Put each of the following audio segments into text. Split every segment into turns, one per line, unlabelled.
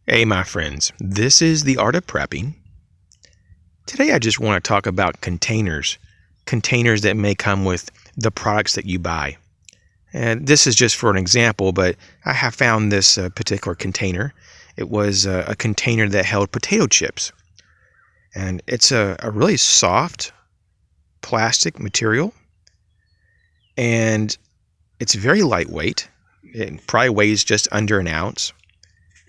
Hey my friends, this is The Art of Prepping. Today I just want to talk about containers that may come with the products that you buy. And this is just for an example, but I have found this particular container. It was a container that held potato chips. And it's a really soft plastic material. And it's very lightweight. It probably weighs just under an ounce.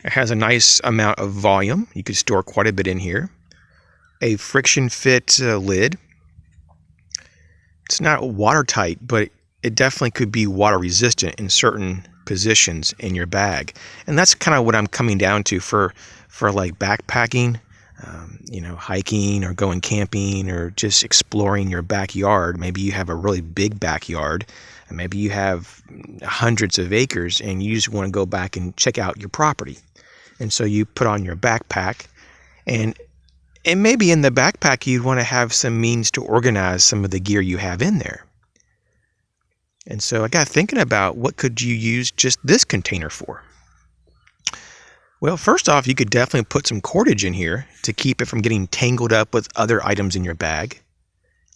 It has a nice amount of volume. You could store quite a bit in here. A friction fit lid. It's not watertight, but it definitely could be water resistant in certain positions in your bag. And that's kind of what I'm coming down to for like backpacking, hiking or going camping or just exploring your backyard. Maybe you have a really big backyard. And maybe you have hundreds of acres and you just want to go back and check out your property. And so you put on your backpack, and maybe in the backpack you'd want to have some means to organize some of the gear you have in there. And so I got thinking about what could you use just this container for? Well, first off, you could definitely put some cordage in here to keep it from getting tangled up with other items in your bag.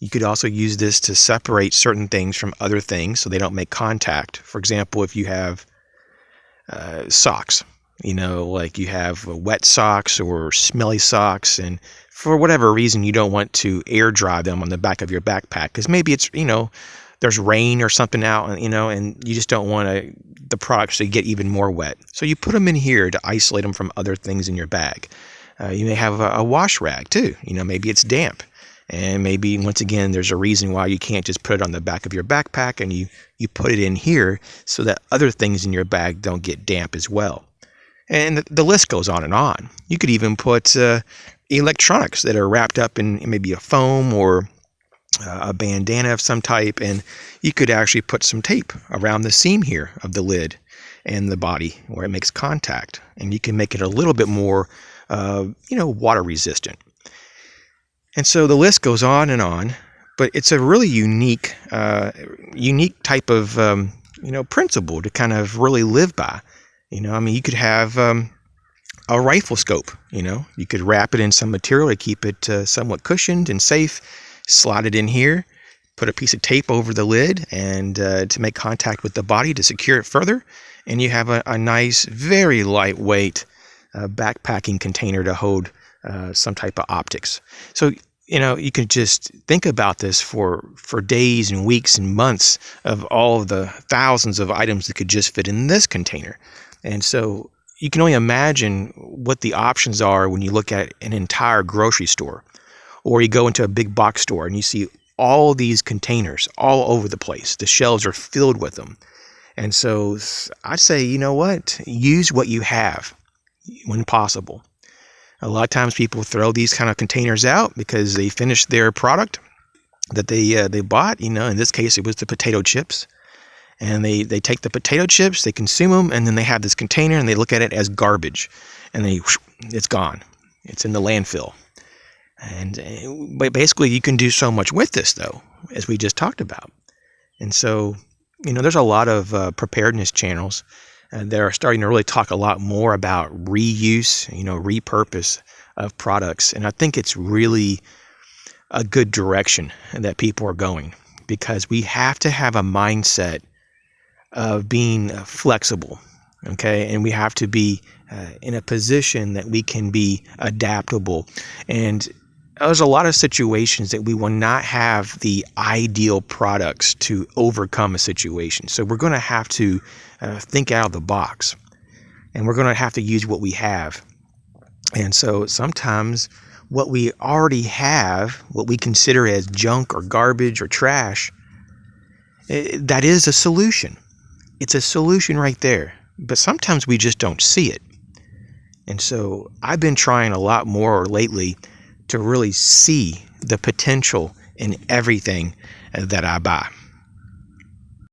You could also use this to separate certain things from other things so they don't make contact. For example, if you have socks, like you have wet socks or smelly socks, and for whatever reason you don't want to air dry them on the back of your backpack because maybe it's, there's rain or something out, and you just don't want the products to get even more wet. So you put them in here to isolate them from other things in your bag. You may have a wash rag too. Maybe it's damp. And maybe, once again, there's a reason why you can't just put it on the back of your backpack, and you put it in here so that other things in your bag don't get damp as well. And the list goes on and on. You could even put electronics that are wrapped up in maybe a foam or a bandana of some type, and you could actually put some tape around the seam here of the lid and the body where it makes contact, and you can make it a little bit more, water resistant. And so the list goes on, but it's a really unique type of, principle to kind of really live by. You could have a rifle scope, you could wrap it in some material to keep it somewhat cushioned and safe, slide it in here, put a piece of tape over the lid and to make contact with the body to secure it further. And you have a nice, very lightweight backpacking container to hold some type of optics. So, you can just think about this for days and weeks and months of all of the thousands of items that could just fit in this container. And so you can only imagine what the options are when you look at an entire grocery store, or you go into a big box store and you see all these containers all over the place. The shelves are filled with them. And so I'd say, use what you have when possible. A lot of times people throw these kind of containers out because they finished their product that they bought. In this case, it was the potato chips. And they take the potato chips, they consume them, and then they have this container and they look at it as garbage. And it's gone. It's in the landfill. But basically you can do so much with this, though, as we just talked about. And so, there's a lot of preparedness channels. They're starting to really talk a lot more about reuse, repurpose of products. And I think it's really a good direction that people are going, because we have to have a mindset of being flexible, okay? And we have to be in a position that we can be adaptable. And there's a lot of situations that we will not have the ideal products to overcome a situation. So we're going to have to think out of the box, and we're going to have to use what we have. And so sometimes what we already have, what we consider as junk or garbage or trash, that is a solution. It's a solution right there. But sometimes we just don't see it. And so I've been trying a lot more lately to really see the potential in everything that I buy.